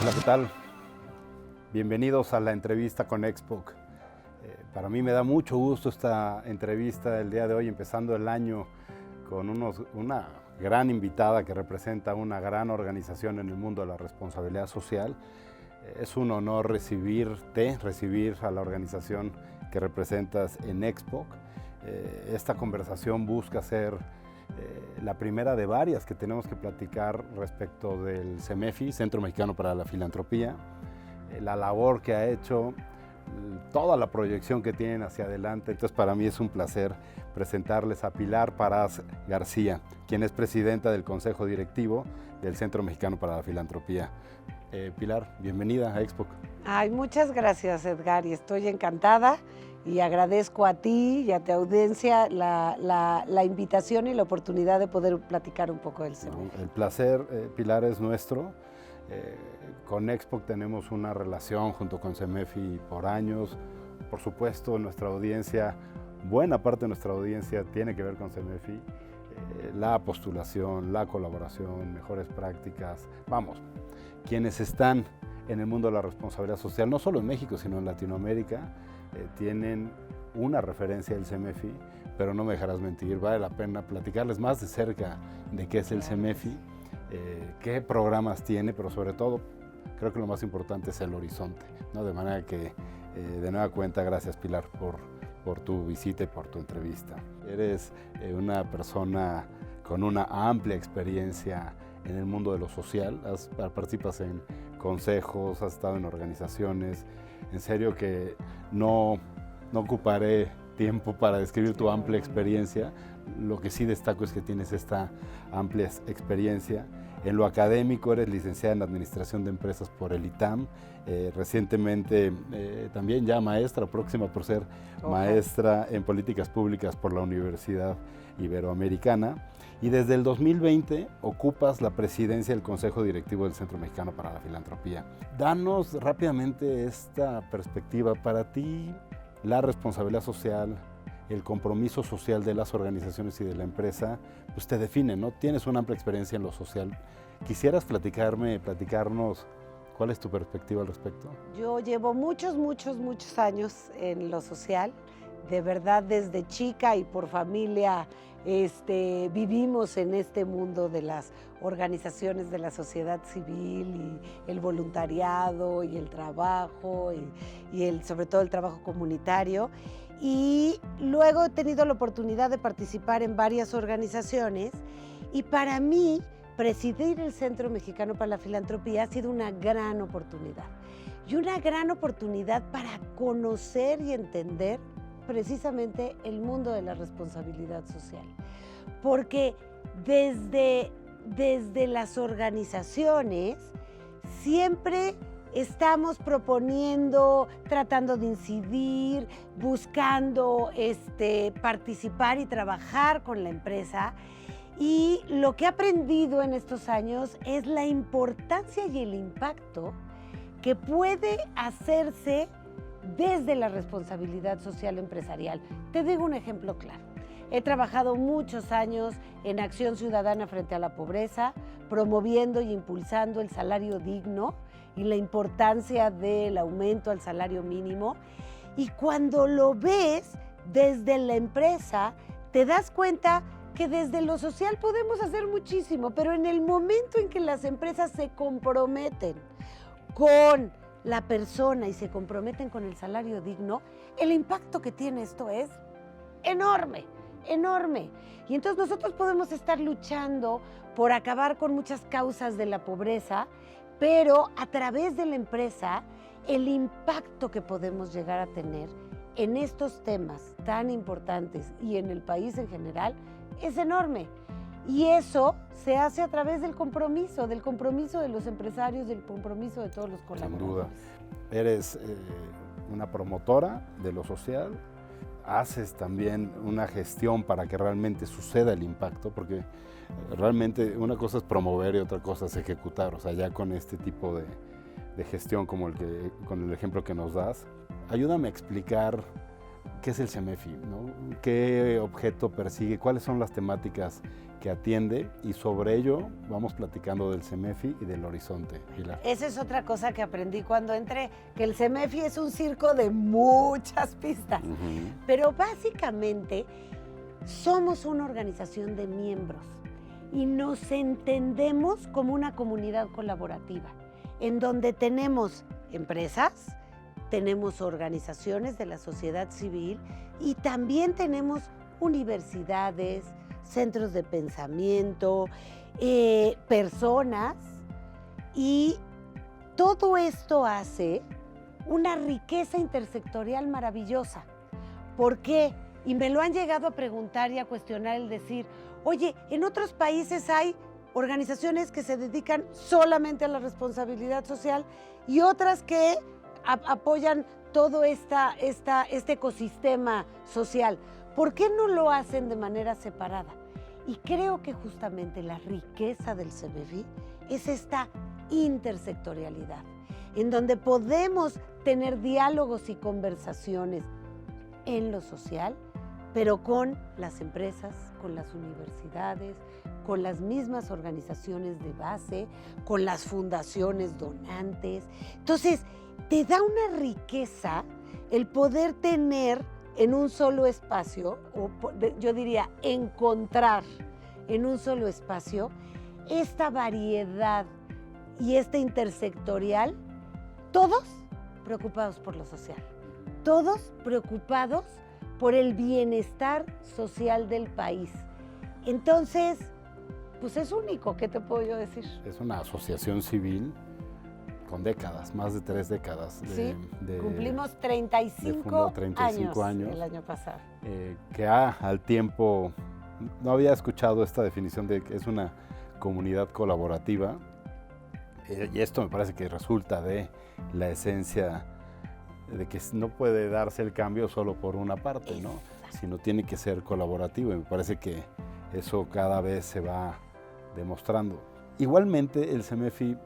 Hola, ¿qué tal? Bienvenidos a la entrevista con Expoc. Para mí me da mucho gusto esta entrevista el día de hoy, empezando el año con una gran invitada que representa una gran organización en el mundo de la responsabilidad social. Es un honor recibir a la organización que representas en Expoc. Esta conversación busca ser la primera de varias que tenemos que platicar respecto del CEMEFI, Centro Mexicano para la Filantropía, la labor que ha hecho, toda la proyección que tienen hacia adelante. Entonces, para mí es un placer presentarles a Pilar Parás García, quien es presidenta del Consejo Directivo del Centro Mexicano para la Filantropía. Pilar, bienvenida a Expoc. Ay, muchas gracias, Edgar, y estoy encantada y agradezco a ti y a tu audiencia la invitación y la oportunidad de poder platicar un poco del CEMEFI. El placer, Pilar, es nuestro. Con Expoc tenemos una relación junto con CEMEFI por años. Por supuesto, nuestra audiencia, buena parte de nuestra audiencia tiene que ver con CEMEFI. La postulación, la colaboración, mejores prácticas. Vamos, quienes están en el mundo de la responsabilidad social, no solo en México, sino en Latinoamérica, tienen una referencia del CEMEFI, pero no me dejarás mentir, vale la pena platicarles más de cerca de qué es el CEMEFI, qué programas tiene, pero sobre todo, creo que lo más importante es el horizonte, ¿no? De manera que, de nueva cuenta, gracias, Pilar, por tu visita y por tu entrevista. Eres una persona con una amplia experiencia en el mundo de lo social, participas en consejos, has estado en organizaciones. En serio que no ocuparé tiempo para describir tu amplia experiencia. Lo que sí destaco es que tienes esta amplia experiencia. En lo académico eres licenciada en Administración de Empresas por el ITAM, recientemente también ya maestra, próxima por ser maestra en Políticas Públicas por la Universidad Iberoamericana, y desde el 2020 ocupas la presidencia del Consejo Directivo del Centro Mexicano para la Filantropía. Danos rápidamente esta perspectiva. Para ti, la responsabilidad social, el compromiso social de las organizaciones y de la empresa, pues te define, ¿no? Tienes una amplia experiencia en lo social. ¿Quisieras platicarnos cuál es tu perspectiva al respecto? Yo llevo muchos años en lo social. De verdad, desde chica y por familia vivimos en este mundo de las organizaciones de la sociedad civil y el voluntariado y el trabajo y sobre todo el trabajo comunitario. Y luego he tenido la oportunidad de participar en varias organizaciones y para mí presidir el Centro Mexicano para la Filantropía ha sido una gran oportunidad. Y una gran oportunidad para conocer y entender precisamente el mundo de la responsabilidad social. Porque desde las organizaciones siempre estamos proponiendo, tratando de incidir, buscando participar y trabajar con la empresa. Y lo que he aprendido en estos años es la importancia y el impacto que puede hacerse desde la responsabilidad social empresarial. Te digo un ejemplo claro. He trabajado muchos años en acción ciudadana frente a la pobreza, promoviendo y impulsando el salario digno y la importancia del aumento al salario mínimo. Y cuando lo ves desde la empresa, te das cuenta que desde lo social podemos hacer muchísimo, pero en el momento en que las empresas se comprometen con la persona y se comprometen con el salario digno, el impacto que tiene esto es enorme, enorme. Y entonces nosotros podemos estar luchando por acabar con muchas causas de la pobreza, pero a través de la empresa, el impacto que podemos llegar a tener en estos temas tan importantes y en el país en general es enorme. Y eso se hace a través del compromiso de los empresarios, del compromiso de todos los colaboradores. Sin duda. Eres una promotora de lo social, haces también una gestión para que realmente suceda el impacto, porque realmente una cosa es promover y otra cosa es ejecutar. O sea, ya con este tipo de gestión como con el ejemplo que nos das, ayúdame a explicar ¿qué es el CEMEFI, ¿no? ¿Qué objeto persigue? ¿Cuáles son las temáticas que atiende? Y sobre ello vamos platicando del CEMEFI y del Horizonte, Pilar. Esa es otra cosa que aprendí cuando entré, que el CEMEFI es un circo de muchas pistas. Pero básicamente somos una organización de miembros y nos entendemos como una comunidad colaborativa, en donde tenemos empresas, tenemos organizaciones de la sociedad civil y también tenemos universidades, centros de pensamiento, personas, y todo esto hace una riqueza intersectorial maravillosa. ¿Por qué? Y me lo han llegado a preguntar y a cuestionar, el decir, oye, en otros países hay organizaciones que se dedican solamente a la responsabilidad social y otras que apoyan todo este ecosistema social. ¿Por qué no lo hacen de manera separada? Y creo que justamente la riqueza del CEMEFI es esta intersectorialidad, en donde podemos tener diálogos y conversaciones en lo social, pero con las empresas, con las universidades, con las mismas organizaciones de base, con las fundaciones donantes. Entonces, te da una riqueza el poder tener en un solo espacio, o yo diría encontrar en un solo espacio, esta variedad y este intersectorial, todos preocupados por lo social, todos preocupados por el bienestar social del país. Entonces, pues es único, ¿qué te puedo yo decir? Es una asociación civil con décadas, más de 3 décadas. Cumplimos 35 años el año pasado. Que al tiempo, no había escuchado esta definición de que es una comunidad colaborativa, y esto me parece que resulta de la esencia de que no puede darse el cambio solo por una parte, ¿no? Sino tiene que ser colaborativo, y me parece que eso cada vez se va demostrando. Igualmente, el CEMEFI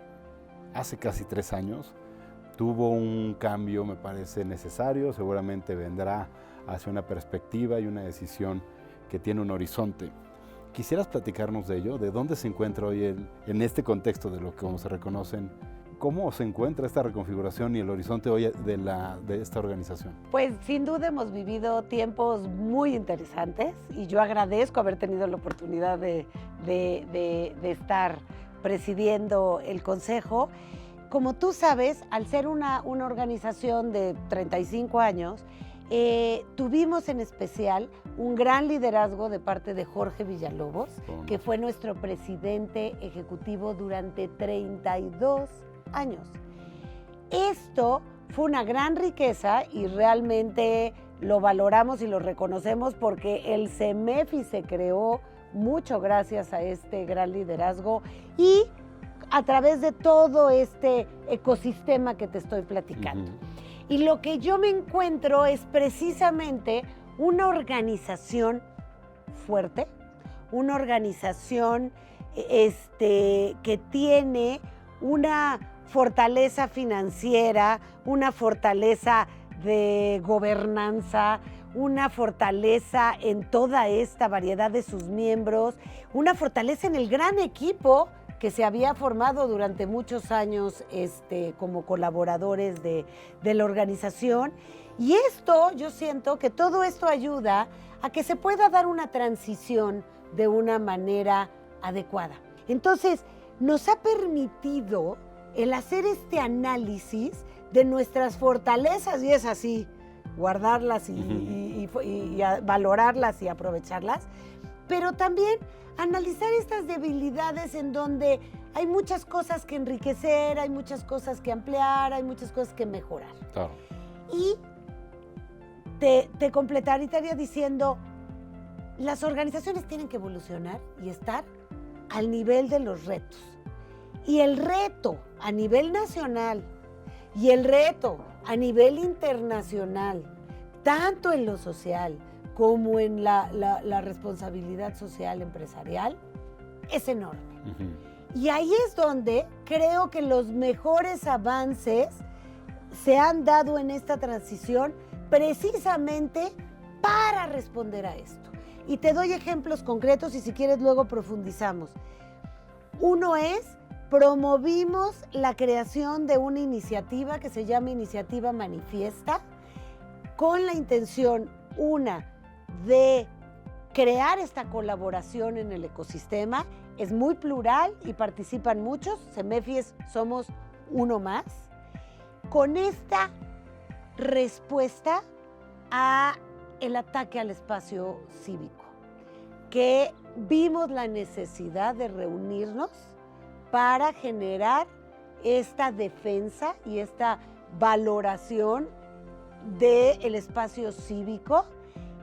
hace casi 3 años tuvo un cambio, me parece necesario, seguramente vendrá hacia una perspectiva y una decisión que tiene un horizonte. ¿Quisieras platicarnos de ello? ¿De dónde se encuentra hoy en este contexto de lo que como se reconocen? ¿Cómo se encuentra esta reconfiguración y el horizonte hoy de esta organización? Pues sin duda hemos vivido tiempos muy interesantes y yo agradezco haber tenido la oportunidad de estar presidiendo el Consejo. Como tú sabes, al ser una organización de 35 años, tuvimos en especial un gran liderazgo de parte de Jorge Villalobos, que fue nuestro presidente ejecutivo durante 32 años. Esto fue una gran riqueza y realmente lo valoramos y lo reconocemos porque el CEMEFI se creó mucho gracias a este gran liderazgo y a través de todo este ecosistema que te estoy platicando. Y lo que yo me encuentro es precisamente una organización fuerte, una organización que tiene una fortaleza financiera, una fortaleza de gobernanza, una fortaleza en toda esta variedad de sus miembros, una fortaleza en el gran equipo que se había formado durante muchos años como colaboradores de la organización. Y esto, yo siento que todo esto ayuda a que se pueda dar una transición de una manera adecuada. Entonces, nos ha permitido el hacer este análisis de nuestras fortalezas, y es así, guardarlas y valorarlas y aprovecharlas, pero también analizar estas debilidades en donde hay muchas cosas que enriquecer, hay muchas cosas que ampliar, hay muchas cosas que mejorar. Claro. Y te completaría diciendo, las organizaciones tienen que evolucionar y estar al nivel de los retos. Y el reto a nivel nacional y el reto a nivel internacional, tanto en lo social como en la responsabilidad social empresarial, es enorme. Y ahí es donde creo que los mejores avances se han dado en esta transición precisamente para responder a esto. Y te doy ejemplos concretos y si quieres luego profundizamos. Uno es, promovimos la creación de una iniciativa que se llama Iniciativa Manifiesta, con la intención, una, de crear esta colaboración en el ecosistema. Es muy plural y participan muchos, CEMEFI somos uno más, con esta respuesta a el ataque al espacio cívico, que vimos la necesidad de reunirnos para generar esta defensa y esta valoración del espacio cívico,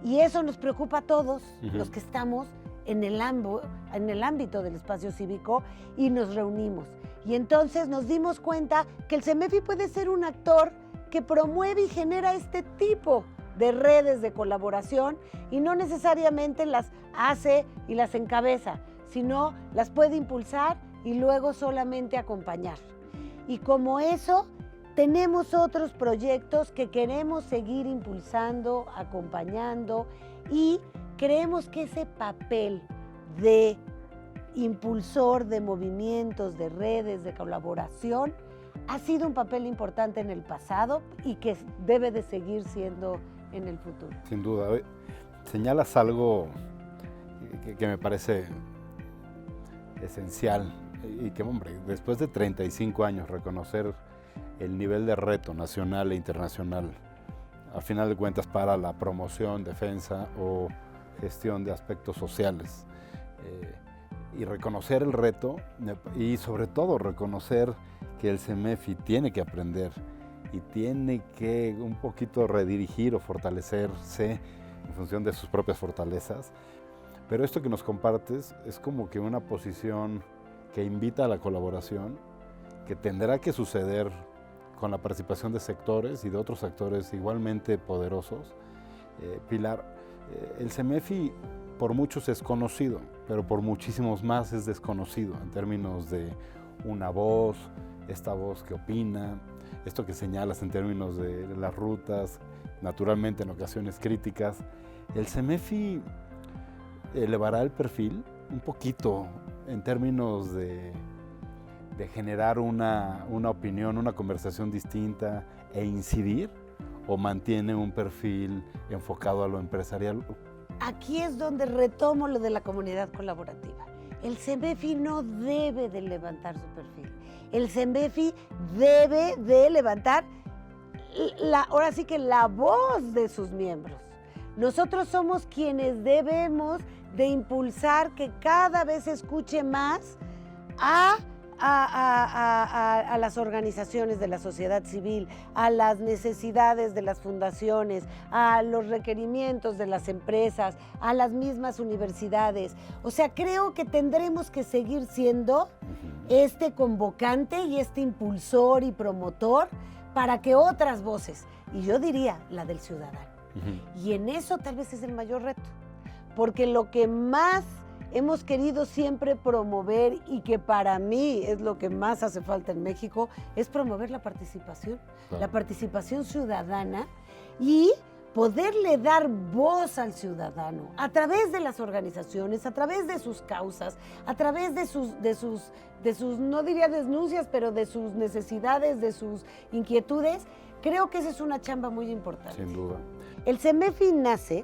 y eso nos preocupa a todos los que estamos en el ámbito del espacio cívico, y nos reunimos. Y entonces nos dimos cuenta que el CEMEFI puede ser un actor que promueve y genera este tipo de redes de colaboración, y no necesariamente las hace y las encabeza, sino las puede impulsar y luego solamente acompañar. Y como eso, tenemos otros proyectos que queremos seguir impulsando, acompañando, y creemos que ese papel de impulsor de movimientos, de redes, de colaboración, ha sido un papel importante en el pasado y que debe de seguir siendo en el futuro. Sin duda. Señalas algo que me parece esencial y que, hombre, después de 35 años reconocer el nivel de reto nacional e internacional, al final de cuentas, para la promoción, defensa o gestión de aspectos sociales, y reconocer el reto y sobre todo reconocer que el CEMEFI tiene que aprender y tiene que un poquito redirigir o fortalecerse en función de sus propias fortalezas. Pero esto que nos compartes es como que una posición que invita a la colaboración, que tendrá que suceder con la participación de sectores y de otros actores igualmente poderosos. Pilar, el CEMEFI por muchos es conocido, pero por muchísimos más es desconocido en términos de una voz, esta voz que opina, esto que señalas en términos de las rutas, naturalmente en ocasiones críticas. El CEMEFI elevará el perfil un poquito en términos de generar una opinión, una conversación distinta e incidir, o mantiene un perfil enfocado a lo empresarial. Aquí es donde retomo lo de la comunidad colaborativa. El CEMEFI no debe de levantar su perfil. El CEMEFI debe de levantar ahora sí que la voz de sus miembros. Nosotros somos quienes debemos de impulsar que cada vez se escuche más a las organizaciones de la sociedad civil, a las necesidades de las fundaciones, a los requerimientos de las empresas, a las mismas universidades. O sea, creo que tendremos que seguir siendo este convocante y este impulsor y promotor para que otras voces, y yo diría la del ciudadano, y en eso tal vez es el mayor reto, porque lo que más hemos querido siempre promover, y que para mí es lo que más hace falta en México, es promover la participación, la participación ciudadana, y poderle dar voz al ciudadano a través de las organizaciones, a través de sus causas, a través de sus no diría denuncias, pero de sus necesidades, de sus inquietudes. Creo que esa es una chamba muy importante. Sin duda. El CEMEFI nace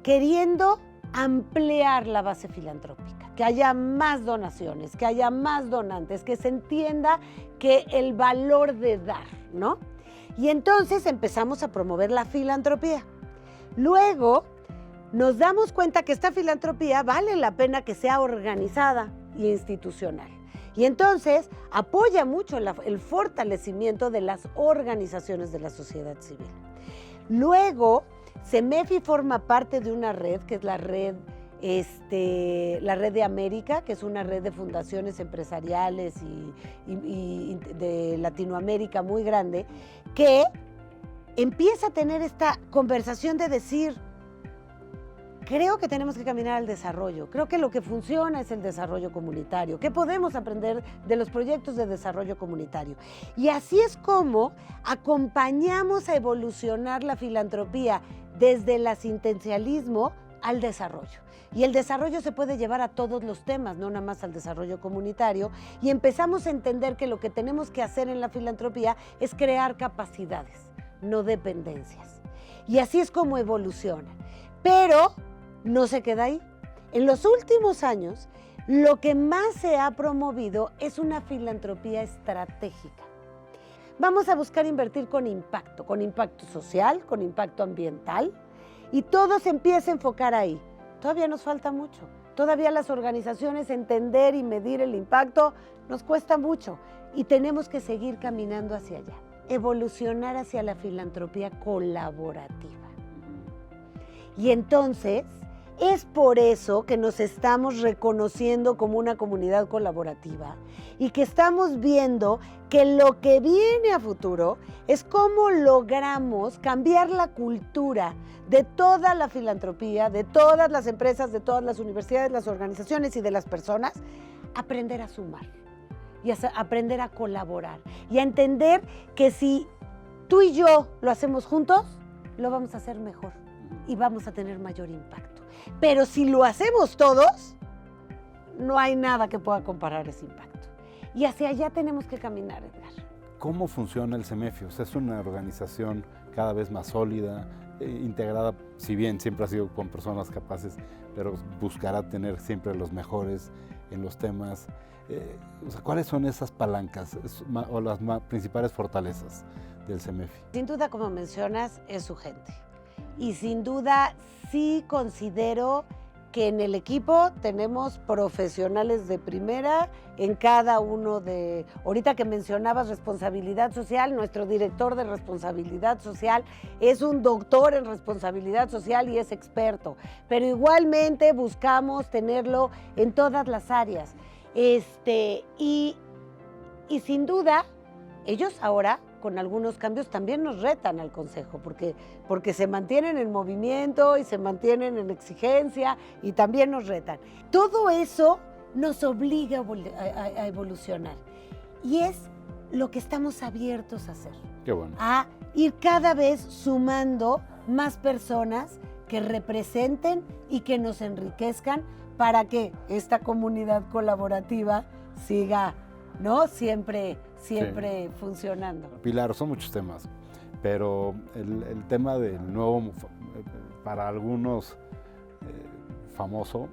queriendo ampliar la base filantrópica, que haya más donaciones, que haya más donantes, que se entienda que el valor de dar, ¿no? Y entonces empezamos a promover la filantropía. Luego nos damos cuenta que esta filantropía vale la pena que sea organizada e institucional. Y entonces apoya mucho el fortalecimiento de las organizaciones de la sociedad civil. Luego, CEMEFI forma parte de una red, que es la red de América, que es una red de fundaciones empresariales y de Latinoamérica muy grande, que empieza a tener esta conversación de decir, creo que tenemos que caminar al desarrollo. Creo que lo que funciona es el desarrollo comunitario. ¿Qué podemos aprender de los proyectos de desarrollo comunitario? Y así es como acompañamos a evolucionar la filantropía desde el asistencialismo al desarrollo. Y el desarrollo se puede llevar a todos los temas, no nada más al desarrollo comunitario. Y empezamos a entender que lo que tenemos que hacer en la filantropía es crear capacidades, no dependencias. Y así es como evoluciona. Pero no se queda ahí. En los últimos años, lo que más se ha promovido es una filantropía estratégica. Vamos a buscar invertir con impacto social, con impacto ambiental, y todo se empieza a enfocar ahí. Todavía nos falta mucho. Todavía las organizaciones entender y medir el impacto nos cuesta mucho y tenemos que seguir caminando hacia allá. Evolucionar hacia la filantropía colaborativa. Y entonces, es por eso que nos estamos reconociendo como una comunidad colaborativa y que estamos viendo que lo que viene a futuro es cómo logramos cambiar la cultura de toda la filantropía, de todas las empresas, de todas las universidades, las organizaciones y de las personas, aprender a sumar y aprender a colaborar y a entender que si tú y yo lo hacemos juntos, lo vamos a hacer mejor y vamos a tener mayor impacto. Pero si lo hacemos todos, no hay nada que pueda comparar ese impacto. Y hacia allá tenemos que caminar, Edgar. ¿Cómo funciona el CEMEFI? O sea, es una organización cada vez más sólida, integrada, si bien siempre ha sido con personas capaces, pero buscará tener siempre los mejores en los temas. O sea, ¿cuáles son esas palancas o las principales fortalezas del CEMEFI? Sin duda, como mencionas, es su gente. Y sin duda, sí considero que en el equipo tenemos profesionales de primera en cada uno de... Ahorita que mencionabas responsabilidad social, nuestro director de responsabilidad social es un doctor en responsabilidad social y es experto, pero igualmente buscamos tenerlo en todas las áreas. Y sin duda, ellos ahora, con algunos cambios, también nos retan al Consejo, porque se mantienen en movimiento y se mantienen en exigencia y también nos retan. Todo eso nos obliga a evolucionar y es lo que estamos abiertos a hacer. Qué bueno. A ir cada vez sumando más personas que representen y que nos enriquezcan para que esta comunidad colaborativa siga, ¿no? Siempre funcionando. Pilar, son muchos temas, pero el tema del nuevo, para algunos famoso,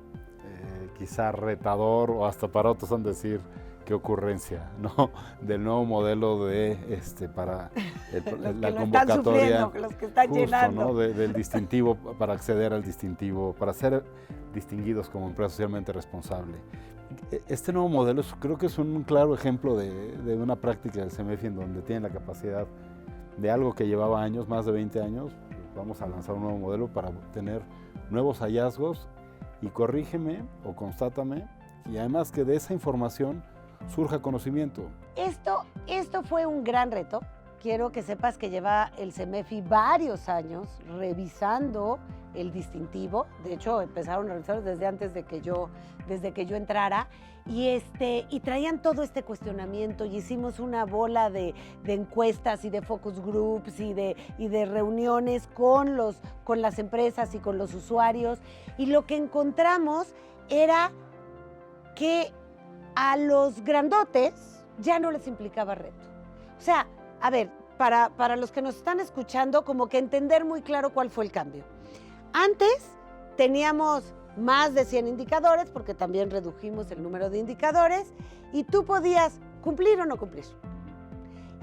quizá retador, o hasta para otros han de decir qué ocurrencia, ¿no? Del nuevo modelo de para la convocatoria, los que están justo, llenando, ¿no? Del distintivo, para acceder al distintivo, para ser distinguidos como empresa socialmente responsable. Este nuevo modelo creo que es un claro ejemplo de una práctica del CEMEFI en donde tienen la capacidad de algo que llevaba años, más de 20 años. Vamos a lanzar un nuevo modelo para tener nuevos hallazgos y corrígeme o constátame, y además que de esa información surja conocimiento. Esto fue un gran reto. Quiero que sepas que lleva el CEMEFI varios años revisando el distintivo. De hecho, empezaron a revisarlo desde antes de que yo entrara. Y traían todo este cuestionamiento y hicimos una bola de encuestas y de focus groups y de reuniones con las empresas y con los usuarios. Y lo que encontramos era que a los grandotes ya no les implicaba reto. O sea, a ver, para los que nos están escuchando, como que entender muy claro cuál fue el cambio. Antes teníamos más de 100 indicadores, porque también redujimos el número de indicadores, y tú podías cumplir o no cumplir.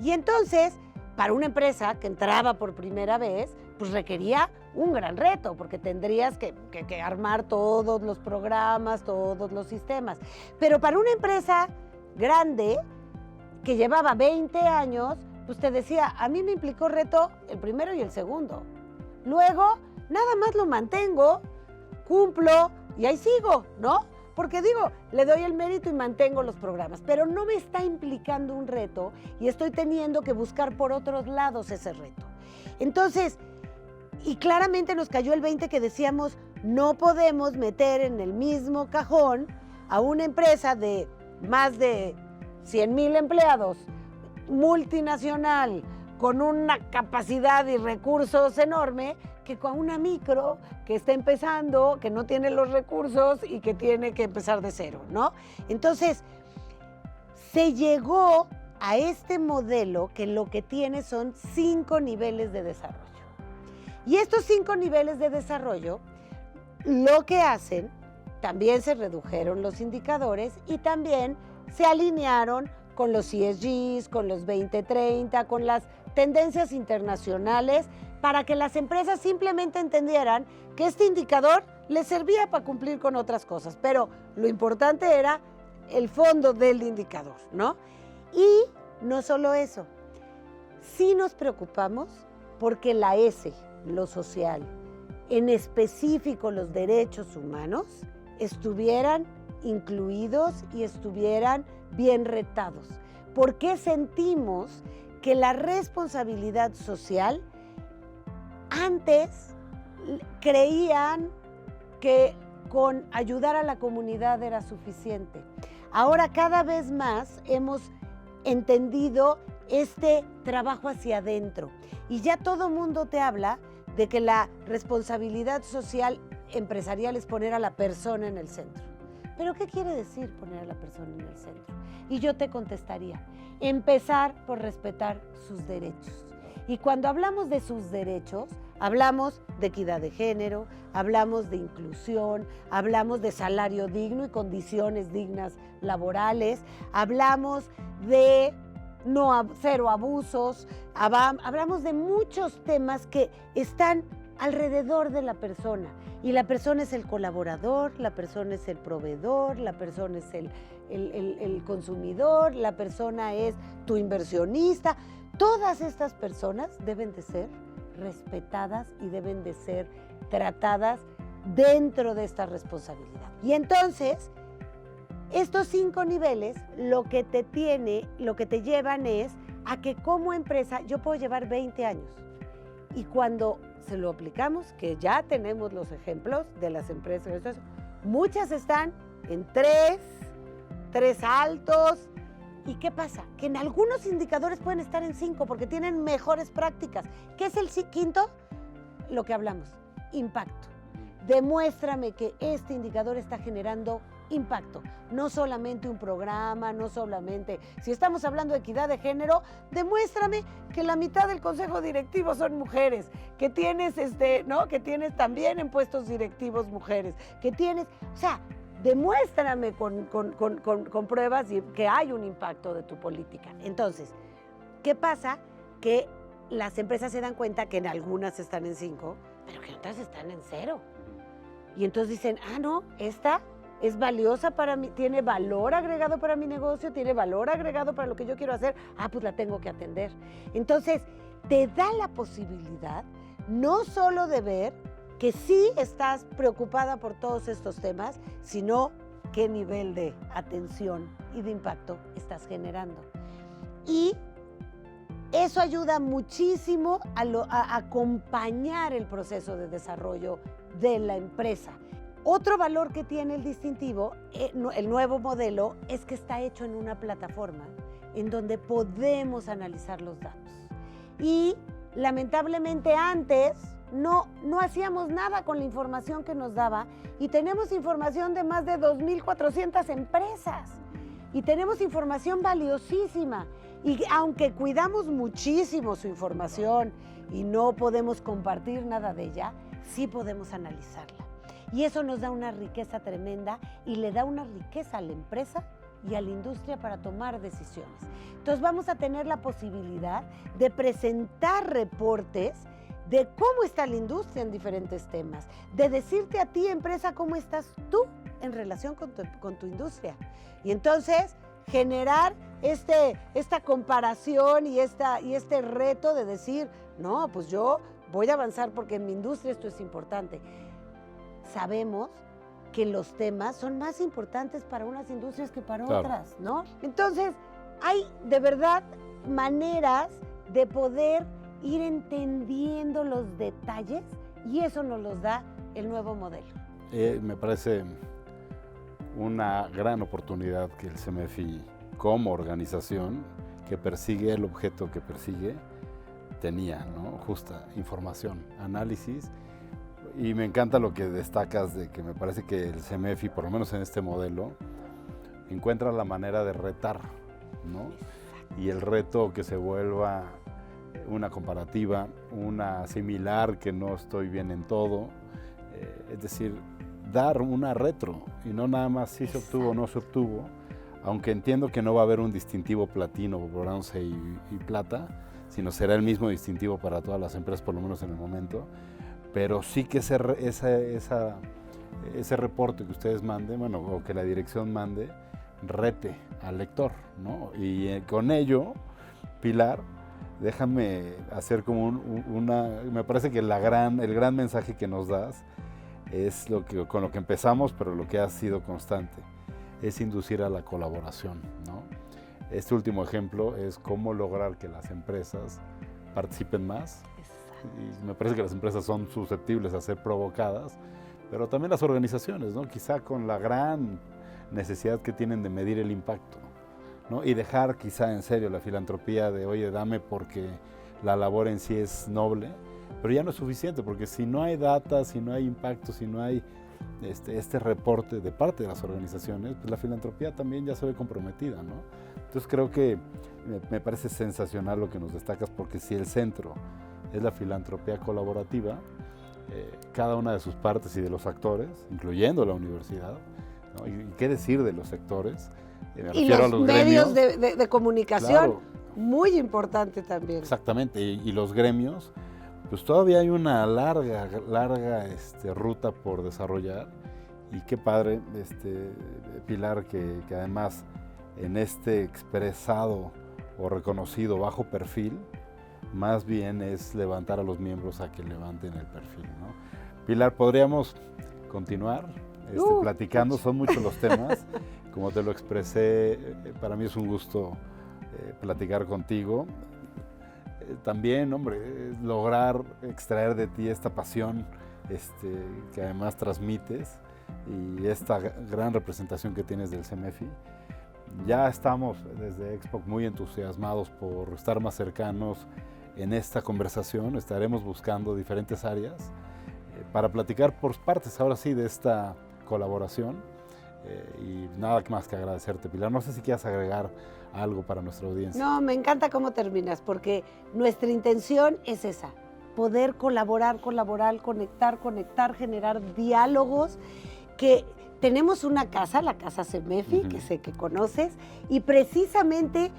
Y entonces, para una empresa que entraba por primera vez, pues requería un gran reto, porque tendrías que armar todos los programas, todos los sistemas. Pero para una empresa grande, que llevaba 20 años, pues te decía, a mí me implicó reto el primero y el segundo. Luego, nada más lo mantengo, cumplo y ahí sigo, ¿no? Porque digo, le doy el mérito y mantengo los programas, pero no me está implicando un reto y estoy teniendo que buscar por otros lados ese reto. Entonces, y claramente nos cayó el 20 que decíamos, no podemos meter en el mismo cajón a una empresa de más de 100,000 empleados, multinacional, con una capacidad y recursos enorme, que con una micro que está empezando, que no tiene los recursos y que tiene que empezar de cero, ¿no? Entonces, se llegó a este modelo que lo que tiene son 5 niveles de desarrollo. Y estos 5 niveles de desarrollo, lo que hacen, también se redujeron los indicadores y también se alinearon con los ESGs, con los 2030, con las tendencias internacionales, para que las empresas simplemente entendieran que este indicador les servía para cumplir con otras cosas, pero lo importante era el fondo del indicador, ¿no? Y no solo eso, sí nos preocupamos porque la S, lo social, en específico los derechos humanos, estuvieran incluidos y estuvieran bien retados. Porque sentimos que la responsabilidad social, antes creían que con ayudar a la comunidad era suficiente. Ahora cada vez más hemos entendido este trabajo hacia adentro y ya todo mundo te habla de que la responsabilidad social empresarial es poner a la persona en el centro. ¿Pero qué quiere decir poner a la persona en el centro? Y yo te contestaría, empezar por respetar sus derechos. Y cuando hablamos de sus derechos, hablamos de equidad de género, hablamos de inclusión, hablamos de salario digno y condiciones dignas laborales, hablamos de cero abusos, hablamos de muchos temas que están alrededor de la persona. Y la persona es el colaborador, la persona es el proveedor, la persona es el consumidor, la persona es tu inversionista. Todas estas personas deben de ser respetadas y deben de ser tratadas dentro de esta responsabilidad. Y entonces, estos 5 niveles lo que te llevan es a que como empresa yo puedo llevar 20 años. Y cuando se lo aplicamos, que ya tenemos los ejemplos de las empresas, muchas están en 3 altos. ¿Y qué pasa? Que en algunos indicadores pueden estar en 5 porque tienen mejores prácticas. ¿Qué es el quinto? Lo que hablamos, impacto. Demuéstrame que este indicador está generando impacto. No solamente un programa, no solamente... Si estamos hablando de equidad de género, demuéstrame que la mitad del consejo directivo son mujeres, que tienes, que tienes también en puestos directivos mujeres, que tienes... O sea, demuéstrame con pruebas que hay un impacto de tu política. Entonces, ¿qué pasa? Que las empresas se dan cuenta que en algunas están en 5, pero que en otras están en 0. Y entonces dicen, no, esta es valiosa para mí, tiene valor agregado para mi negocio, tiene valor agregado para lo que yo quiero hacer, pues la tengo que atender. Entonces, te da la posibilidad no solo de ver que sí estás preocupada por todos estos temas, sino qué nivel de atención y de impacto estás generando. Y eso ayuda muchísimo a acompañar el proceso de desarrollo de la empresa. Otro valor que tiene el distintivo, el nuevo modelo, es que está hecho en una plataforma en donde podemos analizar los datos. Y lamentablemente antes no hacíamos nada con la información que nos daba y tenemos información de más de 2,400 empresas y tenemos información valiosísima y aunque cuidamos muchísimo su información y no podemos compartir nada de ella, sí podemos analizarla y eso nos da una riqueza tremenda y le da una riqueza a la empresa y a la industria para tomar decisiones. Entonces vamos a tener la posibilidad de presentar reportes de cómo está la industria en diferentes temas, de decirte a ti, empresa, cómo estás tú en relación con tu industria. Y entonces generar esta comparación y este reto de decir, no, pues yo voy a avanzar porque en mi industria esto es importante. Sabemos que los temas son más importantes para unas industrias que para otras, ¿no? Entonces, hay de verdad maneras de poder ir entendiendo los detalles y eso nos los da el nuevo modelo? Me parece una gran oportunidad que el CEMEFI, como organización que persigue el objeto que persigue, tenía, ¿no? Justa información, análisis. Y me encanta lo que destacas de que me parece que el CEMEFI, por lo menos en este modelo, encuentra la manera de retar, ¿no? Y el reto que se vuelva una comparativa, una similar que no estoy bien en todo, es decir, dar una retro y no nada más si se obtuvo o no se obtuvo, aunque entiendo que no va a haber un distintivo platino, bronce y plata, sino será el mismo distintivo para todas las empresas, por lo menos en el momento, pero sí que ese reporte que ustedes manden, bueno, o que la dirección mande, rete al lector, ¿no? Y con ello, Pilar, déjame hacer como me parece que el gran mensaje que nos das es con lo que empezamos, pero lo que ha sido constante, es inducir a la colaboración, ¿no? Este último ejemplo es cómo lograr que las empresas participen más. Y me parece que las empresas son susceptibles a ser provocadas, pero también las organizaciones, ¿no? Quizá con la gran necesidad que tienen de medir el impacto, ¿no? Y dejar quizá en serio la filantropía de, oye, dame porque la labor en sí es noble, pero ya no es suficiente, porque si no hay data, si no hay impacto, si no hay este reporte de parte de las organizaciones, pues la filantropía también ya se ve comprometida, ¿no? Entonces creo que me parece sensacional lo que nos destacas, porque si el centro es la filantropía colaborativa, cada una de sus partes y de los actores, incluyendo la universidad, ¿no? Y qué decir de los sectores, me refiero a los medios gremios de comunicación, claro, muy importante también. Exactamente, y los gremios, pues todavía hay una larga ruta por desarrollar, y qué padre, Pilar, que además en este expresado o reconocido bajo perfil, más bien es levantar a los miembros a que levanten el perfil, ¿no? Pilar, podríamos continuar platicando, son muchos los temas, como te lo expresé, para mí es un gusto platicar contigo. También, hombre, lograr extraer de ti esta pasión que además transmites y esta gran representación que tienes del CEMEFI. Ya estamos desde Expo muy entusiasmados por estar más cercanos en esta conversación. Estaremos buscando diferentes áreas para platicar por partes, ahora sí, de esta colaboración. Y nada más que agradecerte, Pilar. No sé si quieras agregar algo para nuestra audiencia. No, me encanta cómo terminas, porque nuestra intención es esa, poder colaborar, conectar, generar diálogos, que tenemos una casa, la Casa CEMEFI, que sé que conoces, y precisamente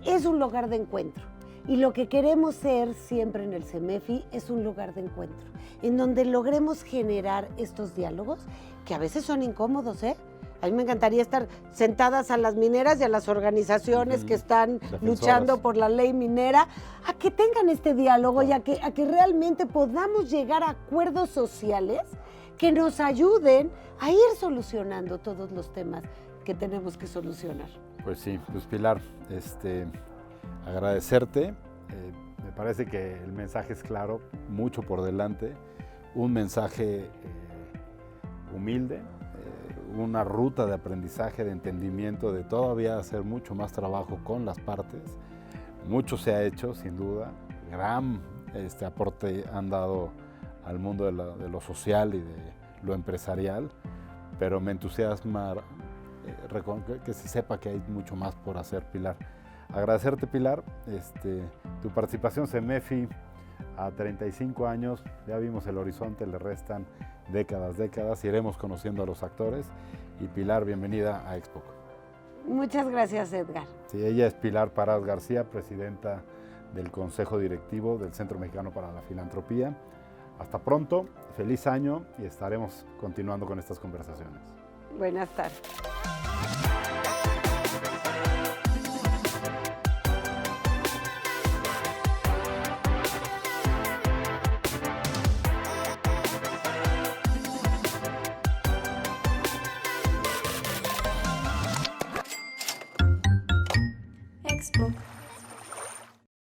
es un lugar de encuentro. Y lo que queremos ser siempre en el CEMEFI es un lugar de encuentro, en donde logremos generar estos diálogos, que a veces son incómodos, ¿eh? A mí me encantaría estar sentadas a las mineras y a las organizaciones que están luchando por la ley minera, a que tengan este diálogo y a que realmente podamos llegar a acuerdos sociales que nos ayuden a ir solucionando todos los temas que tenemos que solucionar. Pues sí, pues Pilar, agradecerte. Me parece que el mensaje es claro, mucho por delante, un mensaje humilde, una ruta de aprendizaje, de entendimiento, de todavía hacer mucho más trabajo con las partes. Mucho se ha hecho, sin duda. Gran aporte han dado al mundo de lo social y de lo empresarial, pero me entusiasma que se sepa que hay mucho más por hacer, Pilar. Agradecerte, Pilar, tu participación CEMEFI a 35 años, ya vimos el horizonte, le restan décadas, iremos conociendo a los actores. Y Pilar, bienvenida a Expo. Muchas gracias, Edgar. Sí, ella es Pilar Parás García, presidenta del Consejo Directivo del Centro Mexicano para la Filantropía. Hasta pronto, feliz año, y estaremos continuando con estas conversaciones. Buenas tardes.